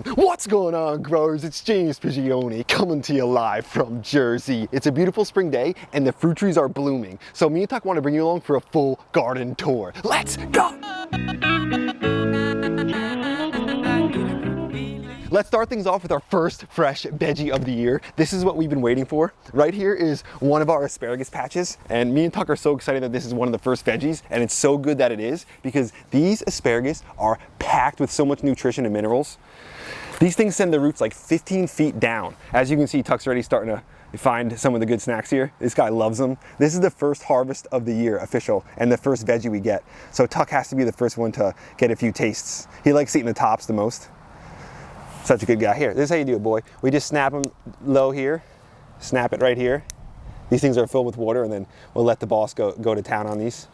What's going on, growers? It's James Prigioni coming to you live from Jersey. It's a beautiful spring day and the fruit trees are blooming. So me and Tuck want to bring you along for a full garden tour. Let's go! Let's start things off with our first fresh veggie of the year. This is what we've been waiting for. Right here is one of our asparagus patches, and me and Tuck are so excited that this is one of the first veggies, and it's so good that it is because these asparagus are packed with so much nutrition and minerals. These things send the roots like 15 feet down. As you can see, Tuck's already starting to find some of the good snacks here. This guy loves them. This is the first harvest of the year official and the first veggie we get. So Tuck has to be the first one to get a few tastes. He likes eating the tops the most. Such a good guy. Here, this is how you do it, boy. We just snap them low here, snap it right here. These things are filled with water, and then we'll let the boss go to town on these.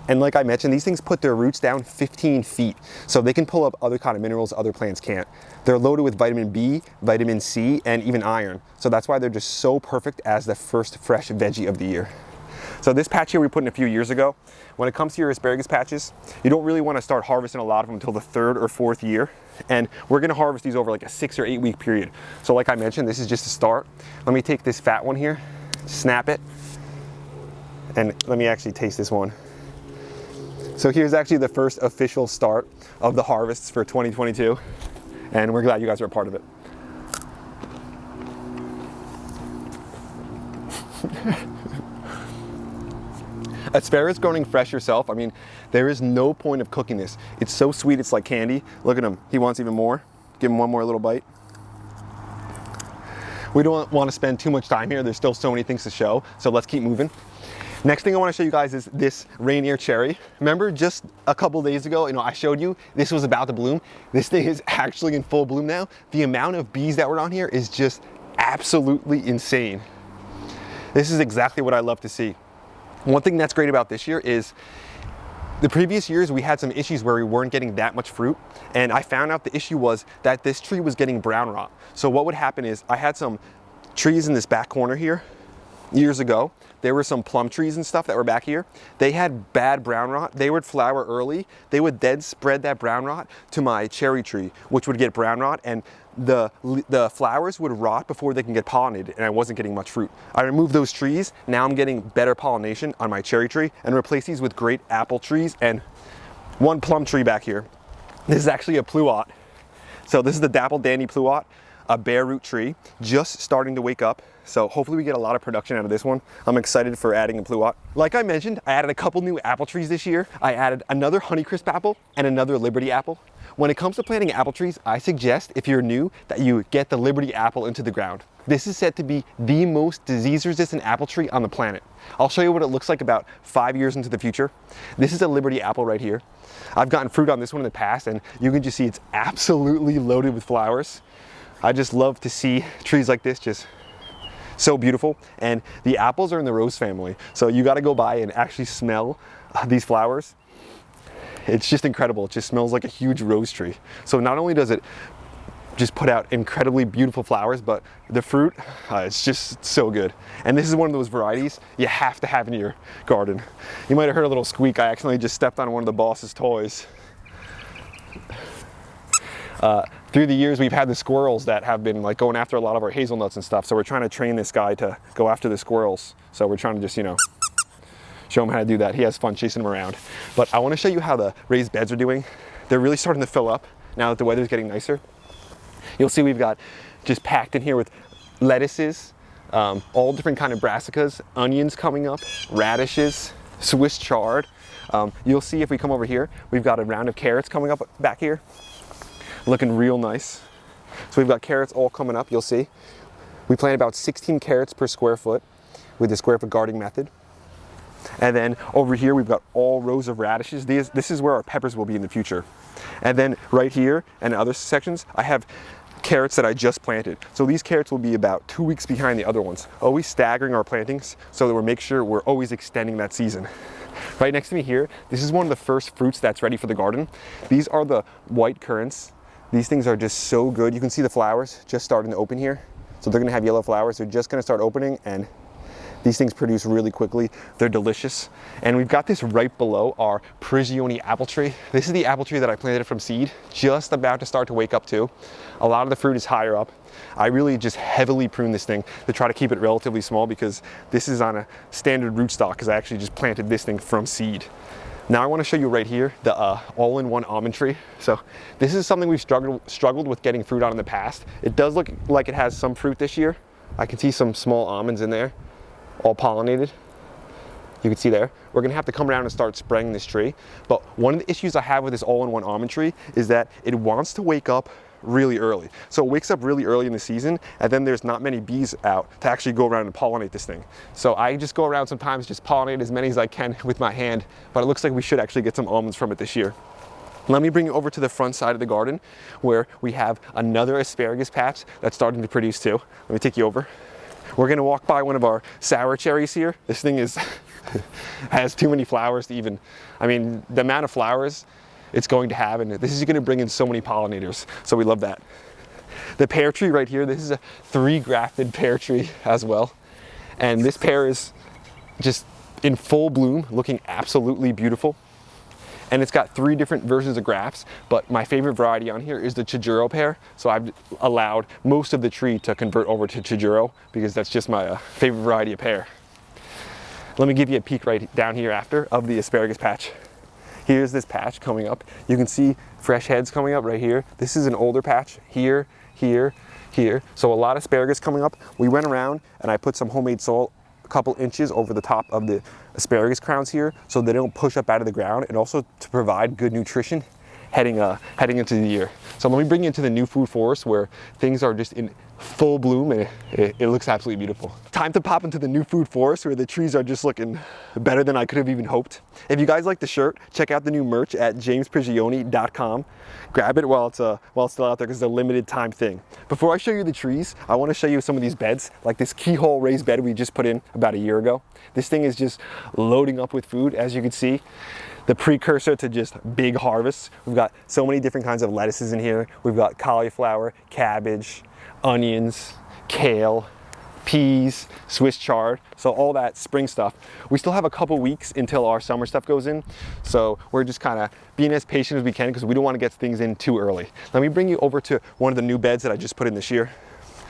And like I mentioned, these things put their roots down 15 feet, so they can pull up other kind of minerals other plants can't. They're loaded with vitamin B, vitamin C, and even iron. So that's why they're just so perfect as the first fresh veggie of the year. So this patch here we put in a few years ago. When it comes to your asparagus patches, you don't really want to start harvesting a lot of them until the 3rd or 4th year. And we're going to harvest these over like a 6 or 8 week period. So like I mentioned, this is just a start. Let me take this fat one here, snap it, and let me actually taste this one. So here's actually the first official start of the harvests for 2022. And we're glad you guys are a part of it. Asparagus growing fresh yourself, I mean, there is no point of cooking this. It's so sweet, it's like candy. Look at him, he wants even more. Give him one more little bite. We don't want to spend too much time here. There's still so many things to show, so let's keep moving. Next thing I want to show you guys is this Rainier cherry. Remember just a couple days ago, I showed you this was about to bloom. This thing is actually in full bloom now. The amount of bees that were on here is just absolutely insane. This is exactly what I love to see. One thing that's great about this year is the previous years we had some issues where we weren't getting that much fruit, and I found out the issue was that this tree was getting brown rot. So what would happen is I had some trees in this back corner here years ago. There were some plum trees and stuff that were back here. They had bad brown rot. They would flower early. They would then spread that brown rot to my cherry tree, which would get brown rot, and the flowers would rot before they can get pollinated, and I wasn't getting much fruit. I removed those trees. Now I'm getting better pollination on my cherry tree and replace these with great apple trees and one plum tree back here. This is actually a pluot. So this is the dapple dandy pluot, a bare root tree, just starting to wake up. So hopefully we get a lot of production out of this one. I'm excited for adding a pluot. Like I mentioned, I added a couple new apple trees this year. I added another Honeycrisp apple and another Liberty apple. When it comes to planting apple trees, I suggest if you're new that you get the Liberty apple into the ground. This is said to be the most disease-resistant apple tree on the planet. I'll show you what it looks like about 5 years into the future. This is a Liberty apple right here. I've gotten fruit on this one in the past, and you can just see it's absolutely loaded with flowers. I just love to see trees like this just so beautiful. And the apples are in the rose family, so you got to go by and actually smell these flowers. It's just incredible. It just smells like a huge rose tree. So not only does it just put out incredibly beautiful flowers, but the fruit, it's just so good. And this is one of those varieties you have to have in your garden. You might have heard a little squeak. I accidentally just stepped on one of the boss's toys. Through the years, we've had the squirrels that have been like going after a lot of our hazelnuts and stuff. So we're trying to train this guy to go after the squirrels. So we're trying to just, show him how to do that. He has fun chasing them around. But I want to show you how the raised beds are doing. They're really starting to fill up now that the weather's getting nicer. You'll see we've got just packed in here with lettuces, all different kind of brassicas, onions coming up, radishes, Swiss chard. You'll see if we come over here, we've got a round of carrots coming up back here, looking real nice. So we've got carrots all coming up, you'll see. We plant about 16 carrots per square foot with the square foot gardening method. And then over here, we've got all rows of radishes. This is where our peppers will be in the future. And then right here and other sections, I have carrots that I just planted. So these carrots will be about 2 weeks behind the other ones, always staggering our plantings so that we'll make sure we're always extending that season. Right next to me here, this is one of the first fruits that's ready for the garden. These are the white currants. These things are just so good. You can see the flowers just starting to open here. So they're gonna have yellow flowers. They're just gonna start opening, and These things produce really quickly. They're delicious. And we've got this right below our Prigioni apple tree. This is the apple tree that I planted from seed, just about to start to wake up to. A lot of the fruit is higher up. I really just heavily prune this thing to try to keep it relatively small because this is on a standard rootstock because I actually just planted this thing from seed. Now I want to show you right here the all-in-one almond tree. So this is something we've struggled with getting fruit on in the past. It does look like it has some fruit this year. I can see some small almonds in there, all pollinated. You can see there. We're gonna have to come around and start spraying this tree. But one of the issues I have with this all-in-one almond tree is that it wants to wake up really early. So it wakes up really early in the season, and then there's not many bees out to actually go around and pollinate this thing. So I just go around sometimes, just pollinate as many as I can with my hand, but it looks like we should actually get some almonds from it this year. Let me bring you over to the front side of the garden where we have another asparagus patch that's starting to produce too. Let me take you over. We're gonna walk by one of our sour cherries here. This thing is has too many flowers to even, I mean, the amount of flowers it's going to have, and this is going to bring in so many pollinators, so we love that. The pear tree right here, this is a 3-grafted pear tree as well, and this pear is just in full bloom, looking absolutely beautiful. And it's got 3 different versions of grafts, but my favorite variety on here is the Chijuro pear, so I've allowed most of the tree to convert over to Chijuro because that's just my favorite variety of pear. Let me give you a peek right down here after of the asparagus patch. Here's this patch coming up. You can see fresh heads coming up right here. This is an older patch here, here, here. So a lot of asparagus coming up. We went around and I put some homemade soil a couple inches over the top of the asparagus crowns here so they don't push up out of the ground, and also to provide good nutrition heading into the year. So let me bring you into the new food forest where things are just in full bloom and it looks absolutely beautiful. Time to pop into the new food forest where the trees are just looking better than I could have even hoped. If you guys like the shirt, check out the new merch at jamesprigioni.com. Grab it while it's still out there because it's a limited time thing. Before I show you the trees, I want to show you some of these beds, like this Keyhole raised bed we just put in about a year ago. This thing is just loading up with food, as you can see. The precursor to just big harvests. We've got so many different kinds of lettuces in here. We've got cauliflower, cabbage, onions, kale, peas, Swiss chard, so all that spring stuff. We still have a couple weeks until our summer stuff goes in, so we're just kind of being as patient as we can because we don't want to get things in too early. Let me bring you over to one of the new beds that I just put in this year.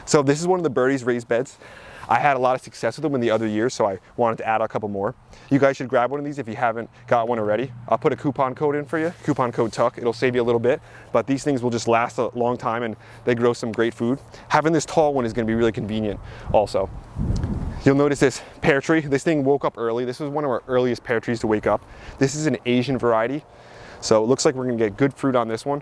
So this is one of the birdies raised beds. I had a lot of success with them in the other years, so I wanted to add a couple more. You guys should grab one of these if you haven't got one already. I'll put a coupon code in for you, coupon code TUCK. It'll save you a little bit, but these things will just last a long time and they grow some great food. Having this tall one is going to be really convenient also. You'll notice this pear tree. This thing woke up early. This was one of our earliest pear trees to wake up. This is an Asian variety, so it looks like we're going to get good fruit on this one.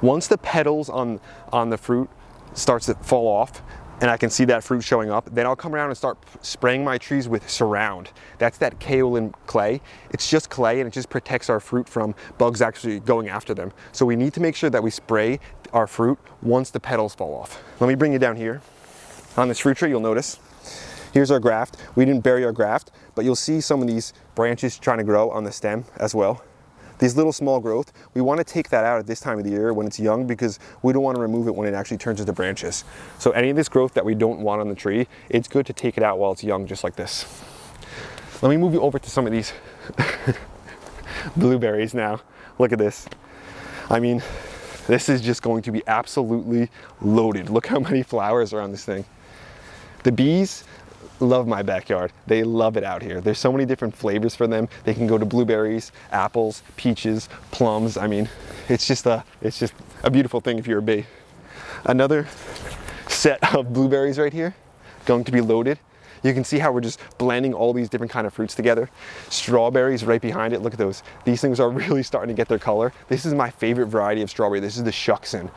Once the petals on the fruit starts to fall off, and I can see that fruit showing up, then I'll come around and start spraying my trees with Surround. That's that kaolin clay. It's just clay and it just protects our fruit from bugs actually going after them. So we need to make sure that we spray our fruit once the petals fall off. Let me bring you down here. On this fruit tree, you'll notice, here's our graft. We didn't bury our graft, but you'll see some of these branches trying to grow on the stem as well. These little small growth, we want to take that out at this time of the year when it's young because we don't want to remove it when it actually turns into branches. So any of this growth that we don't want on the tree, it's good to take it out while it's young, just like this. Let me move you over to some of these blueberries now. Look at this. I mean, this is just going to be absolutely loaded. Look how many flowers are on this thing. The bees love my backyard. They love it out here. There's so many different flavors for them. They can go to blueberries, apples, peaches, plums. I mean, it's just a beautiful thing if you're a bee. Another set of blueberries right here, going to be loaded. You can see how we're just blending all these different kind of fruits together. Strawberries right behind it. Look at those. These things are really starting to get their color. This is my favorite variety of strawberry. This is the Shucksin.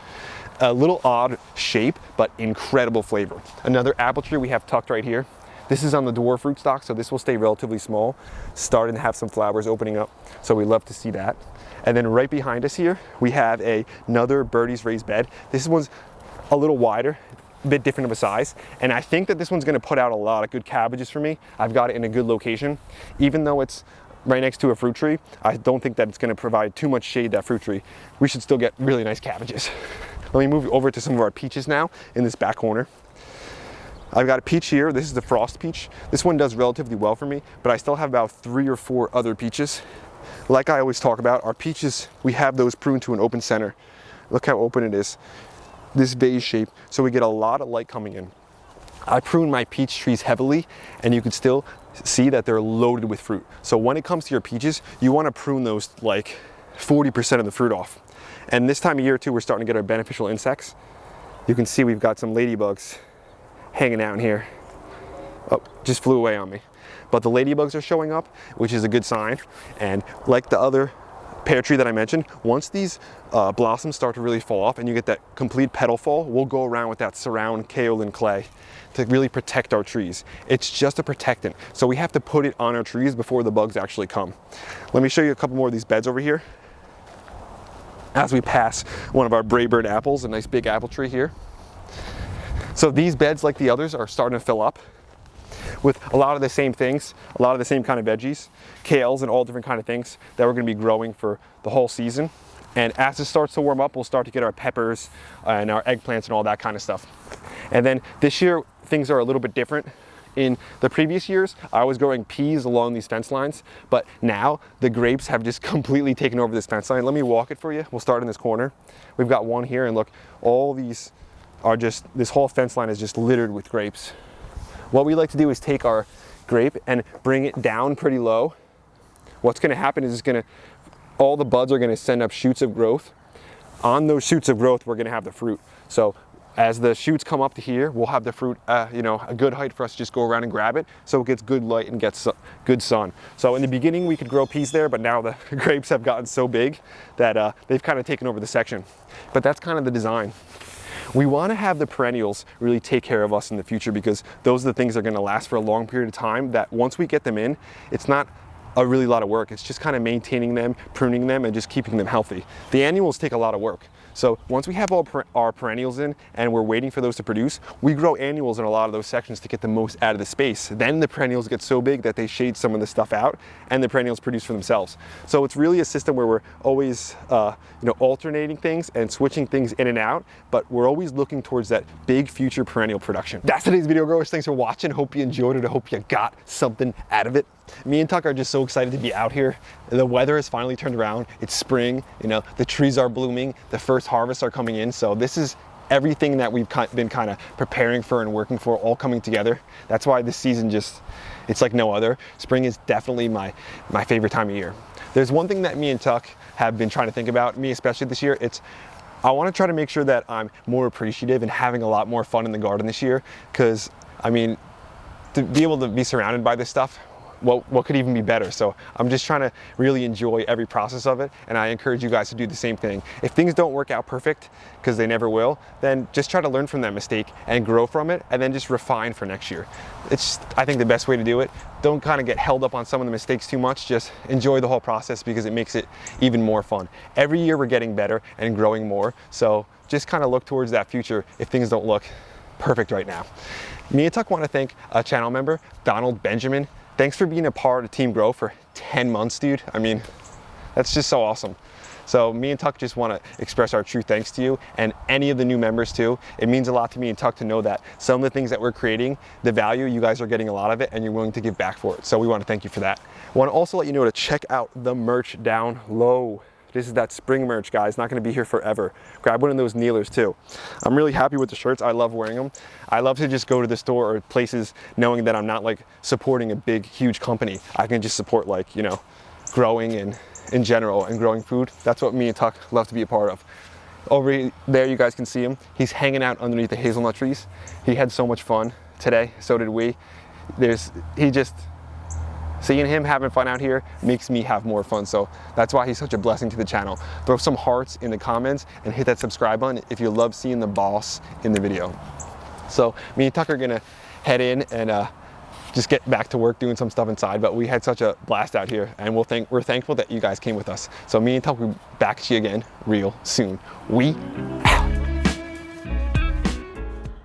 A little odd shape, but incredible flavor. Another apple tree we have tucked right here. This is on the dwarf rootstock, so this will stay relatively small, starting to have some flowers opening up, so we love to see that. And then right behind us here, we have another birdies raised bed. This one's a little wider, a bit different of a size, and I think that this one's gonna put out a lot of good cabbages for me. I've got it in a good location. Even though it's right next to a fruit tree, I don't think that it's gonna provide too much shade, that fruit tree. We should still get really nice cabbages. Let me move over to some of our peaches now in this back corner. I've got a peach here. This is the frost peach. This one does relatively well for me, but I still have about 3 or 4 other peaches. Like I always talk about, our peaches, we have those pruned to an open center. Look how open it is. This beige shape, so we get a lot of light coming in. I prune my peach trees heavily, and you can still see that they're loaded with fruit. So when it comes to your peaches, you want to prune those like 40% of the fruit off. And this time of year too, we're starting to get our beneficial insects. You can see we've got some ladybugs hanging out in here. Oh, just flew away on me. But the ladybugs are showing up, which is a good sign. And like the other pear tree that I mentioned, once these blossoms start to really fall off and you get that complete petal fall, we'll go around with that surround kaolin clay to really protect our trees. It's just a protectant. So we have to put it on our trees before the bugs actually come. Let me show you a couple more of these beds over here. As we pass one of our Brave Bird apples, a nice big apple tree here. So these beds, like the others, are starting to fill up with a lot of the same things, a lot of the same kind of veggies, kales and all different kind of things that we're gonna be growing for the whole season. And as it starts to warm up, we'll start to get our peppers and our eggplants and all that kind of stuff. And then this year, things are a little bit different. In the previous years, I was growing peas along these fence lines, but now the grapes have just completely taken over this fence line. Let me walk it for you. We'll start in this corner. We've got one here, and look, all these are just, this whole fence line is just littered with grapes. What we like to do is take our grape and bring it down pretty low. What's gonna happen is all the buds are gonna send up shoots of growth. On those shoots of growth, we're gonna have the fruit. So as the shoots come up to here, we'll have the fruit, you know, a good height for us to just go around and grab it, so it gets good light and gets good sun. So in the beginning, we could grow peas there, but now the grapes have gotten so big that they've kind of taken over the section. But that's kind of the design. We want to have the perennials really take care of us in the future, because those are the things that are going to last for a long period of time, that once we get them in, it's not a really lot of work. It's just kind of maintaining them, pruning them, and just keeping them healthy. The annuals take a lot of work. So once we have all our perennials in and we're waiting for those to produce, we grow annuals in a lot of those sections to get the most out of the space. Then the perennials get so big that they shade some of the stuff out, and the perennials produce for themselves. So it's really a system where we're always alternating things and switching things in and out, but we're always looking towards that big future perennial production. That's today's video, growers. Thanks for watching. Hope you enjoyed it. I hope you got something out of it. Me and Tuck are just so excited to be out here. The weather has finally turned around. It's spring, you know, the trees are blooming, the first harvests are coming in. So this is everything that we've been kind of preparing for and working for, all coming together. That's why this season it's like no other. Spring is definitely my favorite time of year. There's one thing that me and Tuck have been trying to think about, me especially this year. I want to try to make sure that I'm more appreciative and having a lot more fun in the garden this year, because I mean, to be able to be surrounded by this stuff, what could even be better? So I'm just trying to really enjoy every process of it, and I encourage you guys to do the same thing. If things don't work out perfect, because they never will, then just try to learn from that mistake and grow from it, and then just refine for next year. It's, I think, the best way to do it. Don't kind of get held up on some of the mistakes too much. Just enjoy the whole process, because it makes it even more fun. Every year we're getting better and growing more, so just kind of look towards that future if things don't look perfect right now. Me and Tuck want to thank a channel member, Donald Benjamin. Thanks for being a part of Team Grow for 10 months, dude. I mean, that's just so awesome. So me and Tuck just want to express our true thanks to you, and any of the new members too. It means a lot to me and Tuck to know that some of the things that we're creating, the value, you guys are getting a lot of it, and you're willing to give back for it. So we want to thank you for that. I want to also let you know to check out the merch down low. This is that spring merch, guys. Not going to be here forever. Grab one of those kneelers too. I'm really happy with the shirts. I love wearing them. I love to just go to the store or places knowing that I'm not like supporting a big, huge company. I can just support, like, you know, growing and in general and growing food. That's what me and Tuck love to be a part of. Over there, you guys can see him. He's hanging out underneath the hazelnut trees. He had so much fun today. So did we. Seeing him having fun out here makes me have more fun, so that's why he's such a blessing to the channel. Throw some hearts in the comments and hit that subscribe button if you love seeing the boss in the video. So me and Tuck are gonna head in and just get back to work doing some stuff inside, but we had such a blast out here, and we're thankful that you guys came with us. So me and Tuck will be back at you again real soon. We